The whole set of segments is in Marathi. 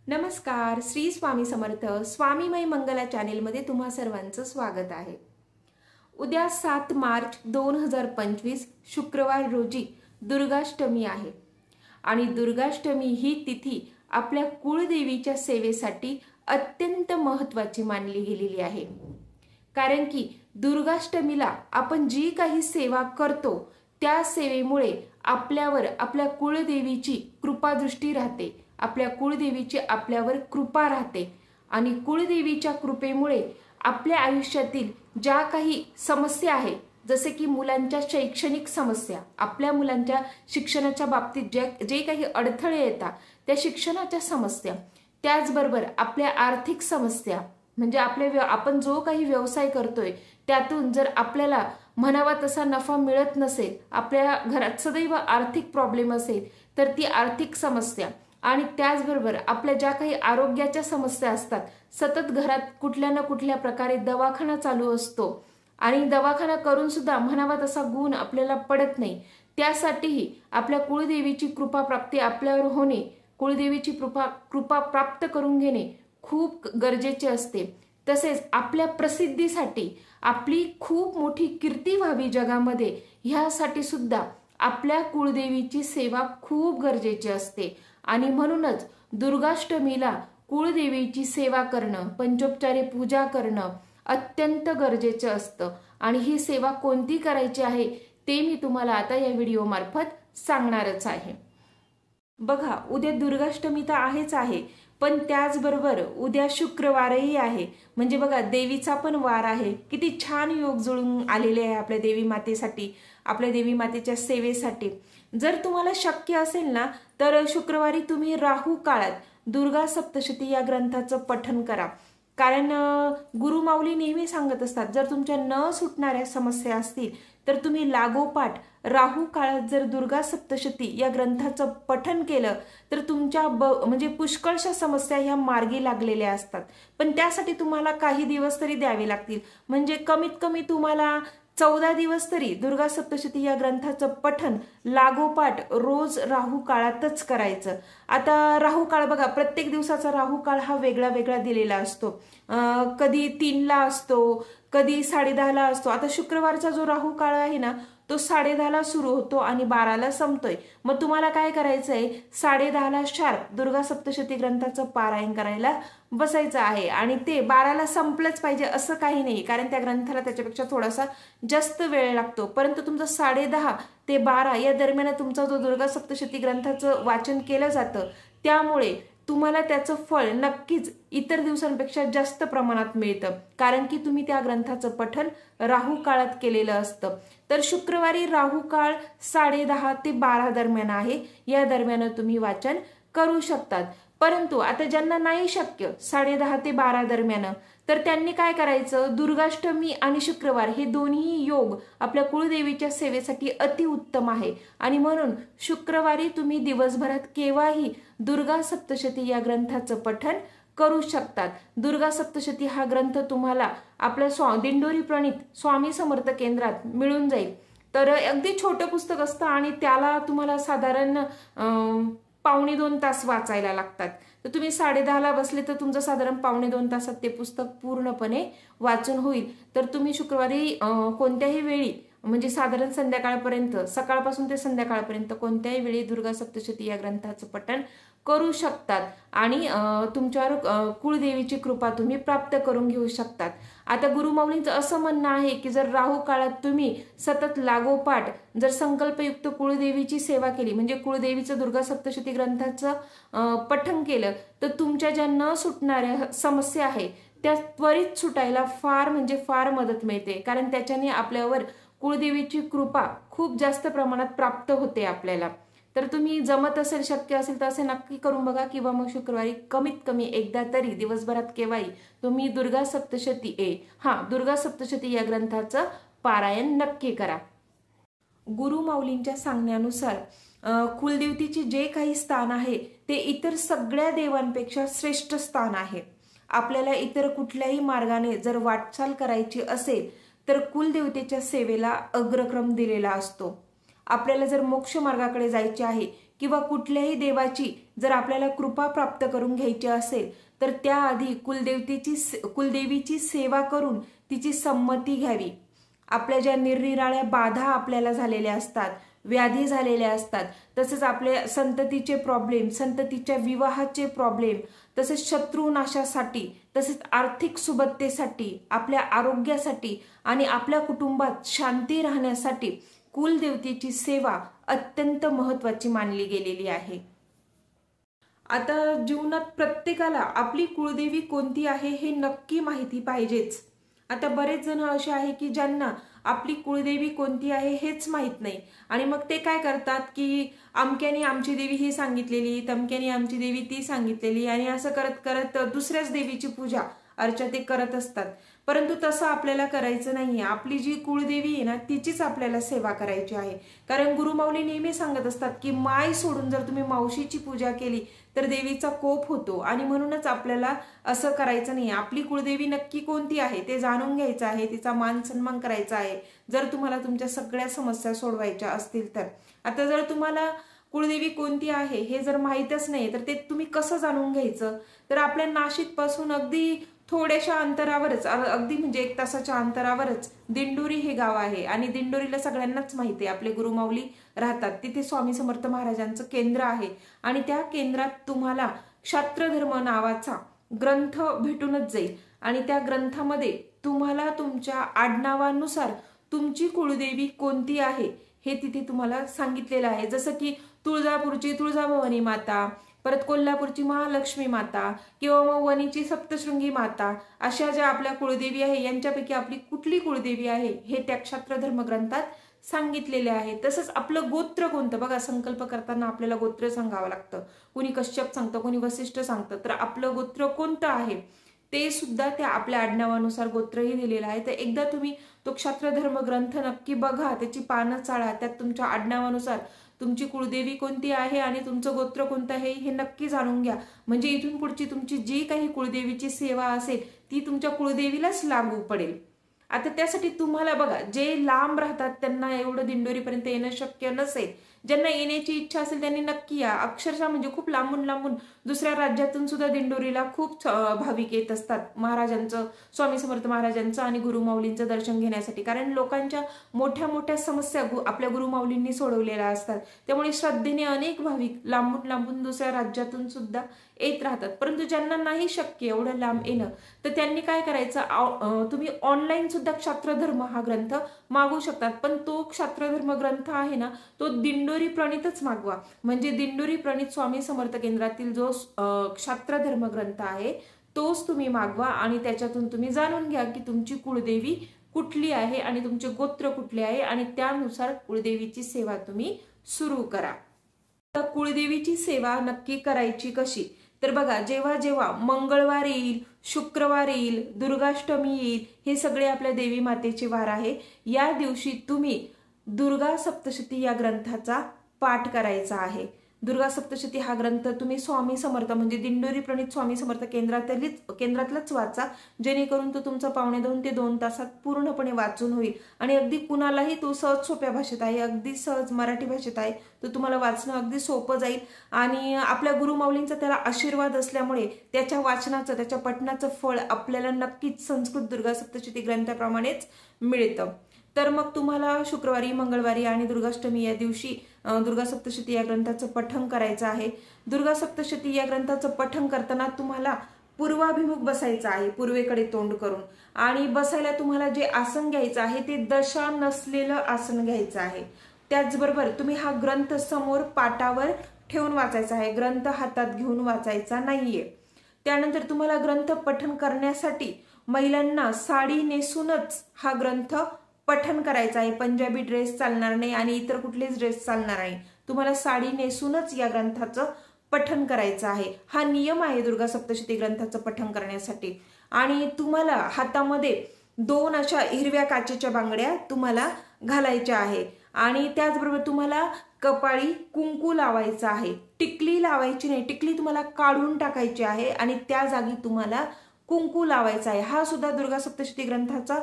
नमस्कार, श्री स्वामी समर्थ स्वामीमय मंगला चॅनेलमध्ये तुम्हा सर्वांचं स्वागत आहे। उद्या 7 मार्च 2025 शुक्रवार रोजी दुर्गाष्टमी आहे आणि दुर्गाष्टमी ही तिथी आपल्या कुळदेवीच्या सेवेसाठी अत्यंत महत्त्वाची मानली गेलेली आहे। कारण की दुर्गाष्टमीला आपण जी काही सेवा करतो त्या सेवेमुळे आपल्यावर आपल्या कुळदेवीची कृपादृष्टी राहते, आपल्या कुळदेवीची आपल्यावर कृपा राहते आणि कुळदेवीच्या कृपेमुळे आपल्या आयुष्यातील ज्या काही समस्या आहेत, जसे की मुलांच्या शैक्षणिक समस्या, आपल्या मुलांच्या शिक्षणाच्या बाबतीत जे काही अडथळे येतात त्या शिक्षणाच्या समस्या, त्याचबरोबर आपल्या आर्थिक समस्या, म्हणजे आपण जो काही व्यवसाय करतोय त्यातून जर आपल्याला म्हणावा तसा नफा मिळत नसेल, आपल्या घरात सदैव आर्थिक प्रॉब्लेम असेल तर ती आर्थिक समस्या आणि त्याचबरोबर आपल्या ज्या काही आरोग्याच्या समस्या असतात, सतत घरात कुठल्या ना कुठल्या प्रकारे दवाखाना चालू असतो आणि दवाखाना करून सुद्धा म्हणावा तसा गुण आपल्याला पडत नाही, त्यासाठीही आपल्या कुळदेवीची कृपा प्राप्ती आपल्यावर होणे, कुळदेवीची कृपा प्राप्त करून घेणे खूप गरजेचे असते। तसेच आपल्या प्रसिद्धीसाठी, आपली खूप मोठी कीर्ती व्हावी जगामध्ये, ह्यासाठी सुद्धा आपल्या कुळदेवीची सेवा खूप गरजेची असते आणि म्हणूनच दुर्गाष्टमीला कुळदेवीची सेवा करणं, पंचोपचारे पूजा करणं अत्यंत गरजेचं असतं आणि ही सेवा कोणती करायची आहे ते मी तुम्हाला आता या व्हिडिओ मार्फत सांगणारच आहे। बघा, उद्या दुर्गाष्टमी तर आहेच आहे, पण त्याचबरोबर उद्या शुक्रवारही आहे, म्हणजे बघा देवीचा पण वार आहे। किती छान योग जुळून आलेले आहे आपल्या देवी मातेसाठी, आपल्या देवी मातेच्या सेवेसाठी। जर तुम्हाला शक्य असेल ना तर शुक्रवारी तुम्ही राहू काळात दुर्गा सप्तशती या ग्रंथाचं पठण करा। कारण गुरुमाऊली नेहमी सांगत असतात, जर तुमच्या न सुटणाऱ्या समस्या असतील तर तुम्ही लागोपाठ राहू काळात जर दुर्गा सप्तशती या ग्रंथाचं पठण केलं तर तुमच्या म्हणजे पुष्कळशा समस्या ह्या मार्गी लागलेल्या असतात। पण त्यासाठी तुम्हाला काही दिवस तरी द्यावे लागतील, म्हणजे कमीत कमी तुम्हाला 14 दिवस तरी दुर्गा सप्तशती या ग्रंथाचं पठण लागोपाठ रोज राहू काळातच करायचं। आता राहू काळ बघा, प्रत्येक दिवसाचा राहू काळ हा वेगळा वेगळा दिलेला असतो, कधी 3ला असतो, कधी 10:30ला असतो। आता शुक्रवारचा जो राहू काळ आहे ना तो 10:30ला सुरू होतो आणि 12ला संपतोय। मग तुम्हाला काय करायचंय, 10:30ला शार्प दुर्गा सप्तशती ग्रंथाचं पारायण करायला बसायचं आहे आणि ते 12ला संपलंच पाहिजे असं काही नाही, कारण त्या ग्रंथाला त्याच्यापेक्षा थोडासा जास्त वेळ लागतो। परंतु तुमचं 10:30 ते 12 या दरम्यान तुमचा जो दुर्गा सप्तशती ग्रंथाचं वाचन केलं जातं, त्यामुळे तुम्हाला त्याचं फळ नक्कीच इतर दिवसांपेक्षा जास्त प्रमाणात मिळतं, कारण की तुम्ही त्या ग्रंथाचं पठण राहू काळात केलेलं असतं। तर शुक्रवारी राहू काळ 10:30 ते 12 दरम्यान आहे, या दरम्यान तुम्ही वाचन करू शकतात। परंतु आता ज्यांना नाही शक्य 10:30 ते 12 दरम्यान, तर त्यांनी काय करायचं, दुर्गाष्टमी आणि शुक्रवार हे दोन्ही योग आपल्या कुळदेवीच्या सेवेसाठी अतिउत्तम आहे आणि म्हणून शुक्रवारी तुम्ही दिवसभरात केव्हाही दुर्गा सप्तशती या ग्रंथाचं पठण करू शकतात। दुर्गा सप्तशती हा ग्रंथ तुम्हाला आपल्या दिंडोरी प्रणित स्वामी समर्थ केंद्रात मिळून जाईल। तर अगदी छोटं पुस्तक असतं आणि त्याला तुम्हाला साधारण 1.5-2 तास वाचायला लागतात। तर तुम्ही 10:30ला बसले तर तुमचं साधारण 1.5-2 तासात ते पुस्तक पूर्णपणे वाचून होईल। तर तुम्ही शुक्रवारी कोणत्याही वेळी, म्हणजे साधारण संध्याकाळपर्यंत, सकाळपासून ते संध्याकाळपर्यंत कोणत्याही वेळी दुर्गा सप्तशती या ग्रंथाचं पठण करू शकतात आणि तुमच्यावर कुळदेवीची कृपा तुम्ही प्राप्त करून घेऊ शकतात। आता गुरुमाऊलींचं असं म्हणणं आहे की जर राहू काळात तुम्ही सतत लागोपाठ जर संकल्पयुक्त कुळदेवीची सेवा केली, म्हणजे कुळदेवीचं दुर्गा सप्तशती ग्रंथाचं पठण केलं, तर तुमच्या ज्या न सुटणाऱ्या समस्या आहेत त्या त्वरित सुटायला फार म्हणजे फार मदत मिळते, कारण त्याच्याने आपल्यावर कुळदेवीची कृपा खूप जास्त प्रमाणात प्राप्त होते आपल्याला। तर तुम्ही जमत असेल, शक्य असेल तर असे नक्की करून बघा, किंवा मग शुक्रवारी कमीत कमी एकदा तरी दिवसभरात केव्हाही तुम्ही दुर्गा सप्तशती या ग्रंथाचं पारायण नक्की करा। गुरुमाऊलींच्या सांगण्यानुसार कुलदेवतेचे जे काही स्थान आहे ते इतर सगळ्या देवांपेक्षा श्रेष्ठ स्थान आहे। आपल्याला इतर कुठल्याही मार्गाने जर वाटचाल करायची असेल तर कुलदेवतेच्या सेवेला अग्रक्रम दिलेला असतो। आपल्याला जर मोक्ष मार्गाकडे जायचे आहे किंवा कुठल्याही देवाची जर आपल्याला कृपा प्राप्त करून घ्यायची असेल तर त्याआधी कुलदेवीची सेवा करून तिची संमती घ्यावी। आपल्या ज्या निरनिराळ्या बाधा आपल्याला झालेल्या असतात, व्याधी झालेल्या असतात, तसेच आपल्या संततीचे प्रॉब्लेम, संततीच्या विवाहाचे प्रॉब्लेम, तसेच शत्रुनाशासाठी, तसेच आर्थिक सुबत्तेसाठी, आपल्या आरोग्यासाठी आणि आपल्या कुटुंबात शांती राहण्यासाठी कुलदेवतेची सेवा अत्यंत महत्त्वाची मानली गेलेली आहे। आता जीवनात प्रत्येकाला आपली कुलदेवी कोणती आहे हे नक्की माहिती पाहिजेच। आता बरेच जण असे आहे की ज्यांना आपली कुलदेवी कोणती आहे हेच माहित नाही आणि मग ते काय करतात की अमक्याने आमची देवी ही सांगितलेली, तमक्याने आमची देवी ती सांगितलेली आणि असं करत करत दुसऱ्याच देवीची पूजा अर्चा ते करत असतात। परंतु तसं आपल्याला करायचं नाहीये। आपली जी कुलदेवी आहे ना तिचीच आपल्याला सेवा करायची आहे। कारण गुरुमाऊली नेहमी सांगत असतात की माय सोडून जर तुम्ही मावशीची पूजा केली तर देवीचा कोप होतो आणि म्हणूनच आपल्याला असं करायचं नाही। आपली कुलदेवी नक्की कोणती आहे ते जाणून घ्यायचं आहे, तिचा मान सन्मान करायचा आहे जर तुम्हाला तुमच्या सगळ्या समस्या सोडवायच्या असतील तर। आता जर तुम्हाला कुलदेवी कोणती आहे हे जर माहीतच नाही तर ते तुम्ही कसं जाणून घ्यायचं, तर आपल्या नाशिक पासून अगदी थोड्याशा अंतरावरच, अगदी म्हणजे 1 तासाच्या अंतरावरच दिंडोरी हे गाव आहे आणि दिंडोरीला सगळ्यांनाच माहिती आहे, आपले गुरुमाऊली राहतात तिथे। स्वामी समर्थ महाराजांचं केंद्र आहे आणि त्या केंद्रात तुम्हाला क्षात्रधर्म नावाचा ग्रंथ भेटूनच जाईल आणि त्या ग्रंथामध्ये तुम्हाला तुमच्या आडनावानुसार तुमची कुलदेवी कोणती आहे हे तिथे तुम्हाला सांगितलेलं आहे। जसं की तुळजापूरची तुळजाभवानी माता, परत कोल्हापूरची महालक्ष्मी माता किंवा मग वणीची सप्तशृंगी माता, अशा ज्या आपल्या कुलदेवी आहे यांच्यापैकी आपली कुठली कुलदेवी आहे हे त्या क्षात्रधर्म ग्रंथात सांगितलेले आहे। तसंच आपलं गोत्र कोणतं, बघा संकल्प करताना आपल्याला गोत्र सांगावं लागतं, कोणी कश्यप सांगतं, कोणी वसिष्ठ सांगतं, तर आपलं गोत्र कोणतं आहे ते सुद्धा त्या आपल्या आडनावानुसार गोत्रही दिलेलं आहे। तर एकदा तुम्ही तो क्षात्रधर्म ग्रंथ नक्की बघा, त्याची पानं चाळा, त्यात तुमच्या आडनावानुसार तुमची कुलदेवी कोणती आहे आणि तुमचं गोत्र कोणतं आहे हे नक्की जाणून घ्या। म्हणजे इथून पुढची तुमची जी काही कुलदेवीची सेवा असेल ती तुमच्या कुलदेवीलाच लागू पडेल। आता त्यासाठी तुम्हाला बघा, जे लांब राहतात त्यांना एवढं दिंडोरीपर्यंत येणं शक्य नसेल, ज्यांना येण्याची इच्छा असेल त्यांनी नक्की या। अक्षरशः म्हणजे खूप लांबून लांबून दुसऱ्या राज्यातून सुद्धा दिंडोरीला खूप भाविक येत असतात महाराजांचं, स्वामी समर्थ महाराजांचं आणि गुरुमाऊलींचं दर्शन घेण्यासाठी। कारण लोकांच्या मोठ्या मोठ्या समस्या आपल्या गुरुमाऊलींनी सोडवलेल्या असतात, त्यामुळे श्रद्धेने अनेक भाविक लांबून लांबून दुसऱ्या राज्यातून सुद्धा येत राहतात। परंतु ज्यांना नाही शक्य एवढं लांब येणं तर त्यांनी काय करायचं, तुम्ही ऑनलाईन सुद्धा क्षात्रधर्म हा ग्रंथ मागवू शकतात। पण तो क्षात्रधर्म ग्रंथ आहे ना तो दिंडोरी प्रणितच मागवा। म्हणजे दिंडोरी प्रणित स्वामी समर्थ केंद्रातील जो क्षात्रधर्म ग्रंथ आहे तोच तुम्ही मागवा आणि त्याच्यातून तुम्ही जाणून घ्या की तुमची कुलदेवी कुठली आहे आणि तुमचे गोत्र कुठले आहे आणि त्यानुसार कुलदेवीची सेवा तुम्ही सुरू करा। तर कुलदेवीची सेवा नक्की करायची कशी, तर बघा, जेव्हा जेव्हा मंगळवार येईल, शुक्रवार येईल, दुर्गाष्टमी येईल, हे सगळे आपल्या देवी मातेचे वार आहे। या दिवशी तुम्ही दुर्गा सप्तशती या ग्रंथाचा पाठ करायचा आहे। दुर्गा सप्तशती हा ग्रंथ तुम्ही स्वामी समर्थ म्हणजे दिंडोरी प्रणित स्वामी समर्थ केंद्रातलाच वाचा, जेणेकरून तो तुमचा 1.5 ते 2 तासात पूर्णपणे वाचून होईल आणि अगदी कुणालाही तो सहज सोप्या भाषेत आहे, अगदी सहज मराठी भाषेत आहे, तो तुम्हाला वाचणं अगदी सोपं जाईल आणि आपल्या गुरुमाऊलींचा त्याला आशीर्वाद असल्यामुळे त्याच्या वाचनाचं, त्याच्या पठणाचं फळ आपल्याला नक्कीच संस्कृत दुर्गा सप्तशती ग्रंथाप्रमाणेच मिळतं। तर मग तुम्हाला शुक्रवारी, मंगळवारी आणि दुर्गाष्टमी या दिवशी दुर्गा सप्तशती या ग्रंथाचं पठण करायचं आहे। दुर्गा सप्तशती या ग्रंथाचं पठण करताना तुम्हाला पूर्वाभिमुख बसायचं आहे, पूर्वेकडे तोंड करून, आणि बसायला तुम्हाला जे आसन घ्यायचं आहे ते दशा नसलेलं आसन घ्यायचं आहे। त्याचबरोबर तुम्ही हा ग्रंथ समोर पाटावर ठेवून वाचायचा आहे, ग्रंथ हातात घेऊन वाचायचा नाहीये। त्यानंतर तुम्हाला ग्रंथ पठण करण्यासाठी महिलांना साडी नेसूनच हा ग्रंथ पठण करायचं आहे। पंजाबी ड्रेस चालणार नाही आणि इतर कुठलेच ड्रेस चालणार नाही, तुम्हाला साडी नेसूनच या ग्रंथाचं पठण करायचं आहे। हा नियम आहे दुर्गा सप्तशती ग्रंथाचं पठण करण्यासाठी। आणि तुम्हाला हातामध्ये 2 अशा हिरव्या काचेच्या बांगड्या तुम्हाला घालायच्या आहे आणि त्याचबरोबर तुम्हाला कपाळी कुंकू लावायचं आहे। टिकली लावायची नाही, टिकली तुम्हाला काढून टाकायची आहे आणि त्या जागी तुम्हाला कुंकू लावायचा आहे। हा सुद्धा दुर्गा सप्तशती ग्रंथाचा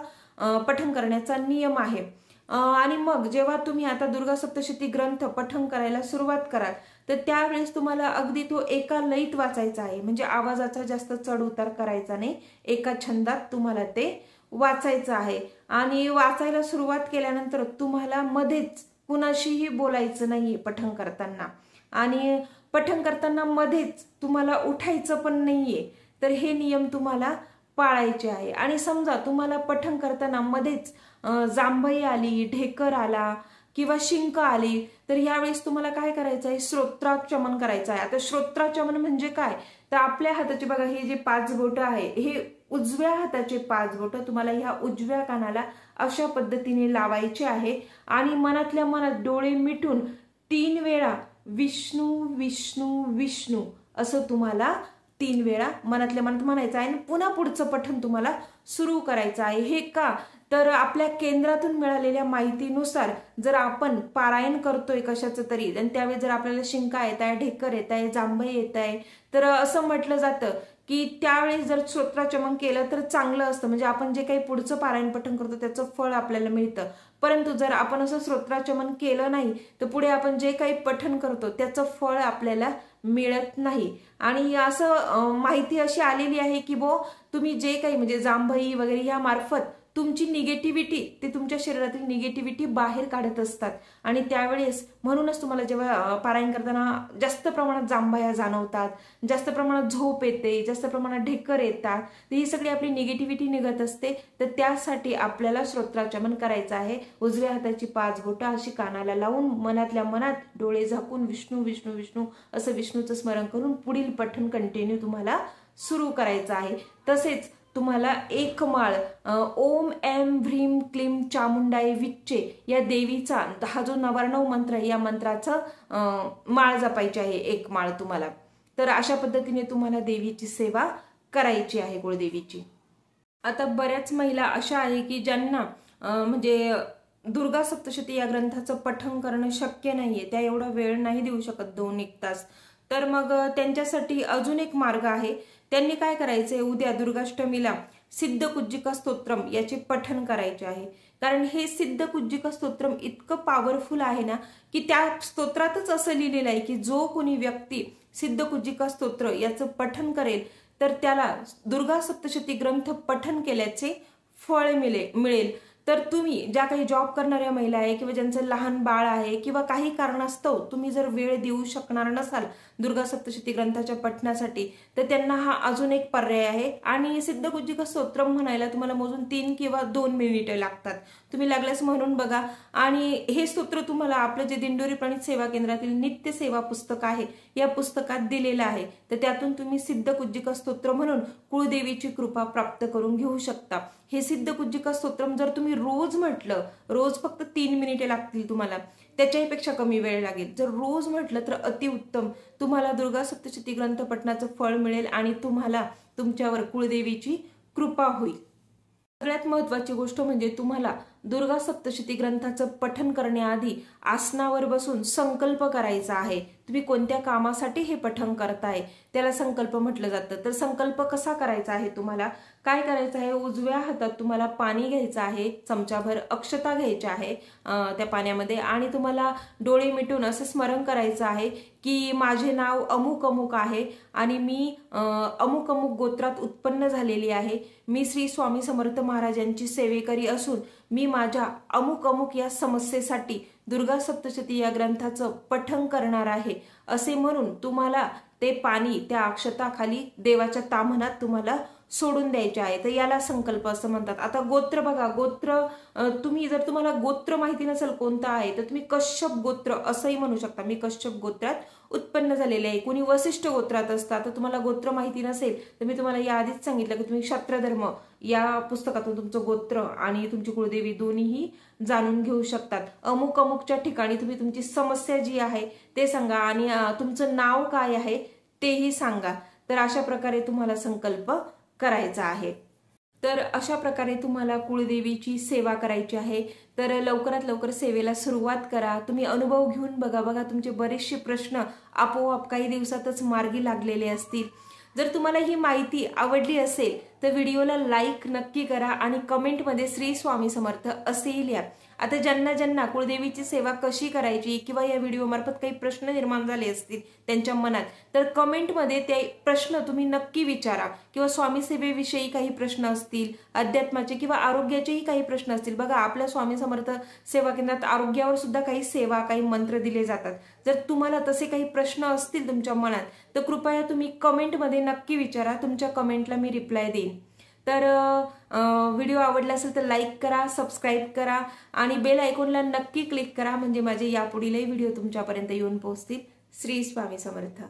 पठण करण्याचा नियम आहे। आणि मग जेव्हा तुम्ही आता दुर्गा सप्तशती ग्रंथ पठण करायला सुरुवात कराल तर त्यावेळेस तुम्हाला अगदी तो एका लयीत वाचायचा आहे, म्हणजे आवाजाचा जास्त चढ उतार करायचा नाही, एका छंदात तुम्हाला ते वाचायचं आहे. आणि वाचायला सुरुवात केल्यानंतर तुम्हाला मध्येच कुणाशीही बोलायचं नाहीये पठण करताना, आणि पठण करताना मध्येच तुम्हाला उठायचं पण नाहीये. तर हे नियम तुम्हाला पाळायचे आहे. आणि समजा तुम्हाला पठण करताना मध्येच जांभई आली, ढेकर आला किंवा शिंक आली, तर यावेळेस तुम्हाला काय करायचं आहे, श्रोत्राचमन करायचं आहे. आता श्रोत्राचमन म्हणजे काय, तर आपल्या हाताचे बघा हे जे 5 बोटं आहे, हे उजव्या हाताचे 5 बोटं तुम्हाला ह्या उजव्या कानाला अशा पद्धतीने लावायचे आहे. आणि मनातल्या मनात डोळे मिटून 3 वेळा विष्णू विष्णू विष्णू असं तुम्हाला 3 वेळा मनातल्या मनात म्हणायचं आहे. आणि पुन्हा पुढचं पठण तुम्हाला सुरू करायचं आहे. हे का, तर आपल्या केंद्रातून मिळालेल्या माहितीनुसार जर आपण पारायण करतोय कशाचं तरी, आणि त्यावेळी जर आपल्याला शिंका येत आहे, ढेकर येत आहे, जांभई येत आहे, तर असं म्हटलं जातं की त्यावेळेस जर श्रोत्राचमन केलं तर चांगलं असतं, म्हणजे आपण जे काही पुढचं पारायण पठण करतो त्याचं फळ आपल्याला मिळतं. परंतु जर आपण असं श्रोत्राचमन केलं नाही तर पुढे आपण जे काही पठण करतो त्याचं फळ आपल्याला मिळत नाही. आणि असं माहिती अशी आलेली आहे की तुम्ही जे काही म्हणजे जांभई वगैरे या मार्फत तुमची निगेटिव्हिटी, ते तुमच्या शरीरातील निगेटिव्हिटी बाहेर काढत असतात. आणि त्यावेळेस म्हणूनच तुम्हाला जेव्हा पारायण करताना जास्त प्रमाणात जांभया जाणवतात, जास्त प्रमाणात झोप येते, जास्त प्रमाणात ढेकर येतात, तर ही सगळी आपली निगेटिव्हिटी निघत असते. तर त्यासाठी आपल्याला श्रोत्राचमन करायचं आहे. उजव्या हाताची 5 बोटं अशी कानाला लावून मनातल्या मनात डोळे झाकून विष्णू विष्णू विष्णू असं विष्णूचं स्मरण करून पुढील पठण कंटिन्यू तुम्हाला सुरू करायचं आहे. तसेच तुम्हाला एक माळ ओम ऐं ह्रीं क्लीं चामुंडाय विच्चे या देवीचा हा जो 99 मंत्र आहे, या मंत्राचा माळ जपायची आहे, एक माळ तुम्हाला. तर अशा पद्धतीने तुम्हाला देवीची सेवा करायची आहे, कुळदेवीची. आता बऱ्याच महिला अशा आहे की ज्यांना म्हणजे दुर्गा सप्तशती या ग्रंथाचं पठण करणं शक्य नाहीये, त्या एवढा वेळ नाही देऊ शकत 2-1 तास. तर मग त्यांच्यासाठी अजून एक मार्ग आहे. त्यांनी काय करायचंय, उद्या दुर्गाष्टमीला सिद्ध कुज्जिका स्तोत्रम याचे पठण करायचे आहे. कारण हे सिद्ध कुज्जिका स्तोत्रम इतकं पॉवरफुल आहे ना की त्या स्तोत्रातच असं लिहिलेलं आहे की जो कोणी व्यक्ती सिद्ध कुज्जिका स्तोत्र याचं पठण करेल तर त्याला दुर्गा सप्तशती ग्रंथ पठण केल्याचे फळ मिळेल. तर तुम्ही ज्या काही जॉब करणाऱ्या महिला आहे किंवा ज्यांचं लहान बाळ आहे किंवा काही कारणास्तव तुम्ही जर वेळ देऊ शकणार नसाल दुर्गा सप्तशती ग्रंथाच्या पठणासाठी, तर त्यांना हा अजून एक पर्याय आहे. आणि सिद्ध कुज्जिका स्तोत्रम म्हणायला तुम्हाला मोजून 3 किंवा 2 मिनिटे लागतात. तुम्ही लागल्यास म्हणून बघा. आणि हे स्तोत्र तुम्हाला आपलं जे दिंडोरी प्रणित सेवा केंद्रातील नित्य सेवा पुस्तक आहे या पुस्तकात दिलेलं आहे. तर त्यातून तुम्ही सिद्ध कुज्जिका स्तोत्र म्हणून कुळदेवीची कृपा प्राप्त करून घेऊ शकता. हे सिद्ध कुज्जिका स्तोत्रम जर तुम्ही रोज म्हटलं, रोज फक्त 3 मिनिटे लागतील तुम्हाला, त्याच्याही पेक्षा कमी वेळ लागेल. जर रोज म्हटलं तर अतिउत्तम, तुम्हाला दुर्गा सप्तशती ग्रंथ पठणाचं फळ मिळेल आणि तुम्हाला तुमच्यावर कुळदेवीची कृपा होईल. सगळ्यात महत्त्वाची गोष्ट म्हणजे तुम्हाला दुर्गा सप्तशती ग्रंथाचं पठण करण्याआधी आसनावर बसून संकल्प करायचा आहे. तुम्ही कोणत्या कामासाठी हे पठण करताय त्याला संकल्प म्हटलं जातं. तर संकल्प कसा करायचा आहे, तुम्हाला काय करायचं आहे, उजव्या हातात तुम्हाला पाणी घ्यायचं आहे, चमचाभर अक्षता घ्यायच्या आहे त्या पाण्यामध्ये, आणि तुम्हाला डोळे मिटून असं स्मरण करायचं आहे की माझे नाव अमुक अमुक आहे आणि मी अमुक अमुक गोत्रात उत्पन्न झालेली आहे. मी श्री स्वामी समर्थ महाराजांची सेवेकरी असून मी माझ्या अमुक अमुक या समस्येसाठी दुर्गा सप्तशती या ग्रंथाचं पठण करणार आहे असे म्हणून तुम्हाला ते पाणी त्या अक्षताखाली देवाच्या ताम्हणात तुम्हाला सोडून द्यायचे आहे. तर याला संकल्प असं म्हणतात. आता गोत्र बघा, गोत्र तुम्ही जर तुम्हाला गोत्र माहिती नसेल कोणतं आहे तर तुम्ही कश्यप गोत्र असंही म्हणू शकता. मी कश्यप गोत्रात उत्पन्न झालेले आहे. कोणी वसिष्ठ गोत्रात असतात तर तुम्हाला गोत्र माहिती नसेल तर मी तुम्हाला याआधीच सांगितलं की तुम्ही क्षत्रधर्म या पुस्तकातून तुमचं गोत्र आणि तुमची कुळदेवी दोन्हीही जाणून घेऊ शकतात. अमुक अमुकच्या ठिकाणी तुम्ही तुमची समस्या जी आहे ते सांगा आणि तुमचं नाव काय आहे तेही सांगा. तर अशा प्रकारे तुम्हाला संकल्प करायचा आहे. तर अशा प्रकारे तुम्हाला कुळदेवीची सेवा करायची आहे. तर लवकरात लवकर सेवेला सुरुवात करा. तुम्ही अनुभव घेऊन बघा तुमचे बरेचसे प्रश्न आपोआप काही दिवसातच मार्गी लागलेले असतील. जर तुम्हाला ही माहिती आवडली असेल तर व्हिडिओला लाईक नक्की करा आणि कमेंटमध्ये श्री स्वामी समर्थ असेही लिहा. आता ज्यांना ज्यांना कुळदेवीची सेवा कशी करायची किंवा या व्हिडिओमार्फत काही प्रश्न निर्माण झाले असतील त्यांच्या मनात, तर कमेंटमध्ये ते प्रश्न तुम्ही नक्की विचारा. किंवा स्वामी सेवेविषयी काही प्रश्न असतील, अध्यात्माचे किंवा आरोग्याचेही काही प्रश्न असतील. बघा, आपल्या स्वामी समर्थ सेवा केंद्रात आरोग्यावर सुद्धा काही सेवा, काही मंत्र दिले जातात. जर तुम्हाला तसे काही प्रश्न असतील तुमच्या मनात, तर कृपया तुम्ही कमेंटमध्ये नक्की विचारा. तुमच्या कमेंटला मी रिप्लाय देईन. तर व्हिडिओ आवडला असेल तर लाईक करा, सबस्क्राईब करा आणि बेल आयकॉनला नक्की क्लिक करा, म्हणजे माझे यापुढीलही व्हिडिओ तुमच्यापर्यंत येऊन पोहोचतील. श्री स्वामी समर्थ.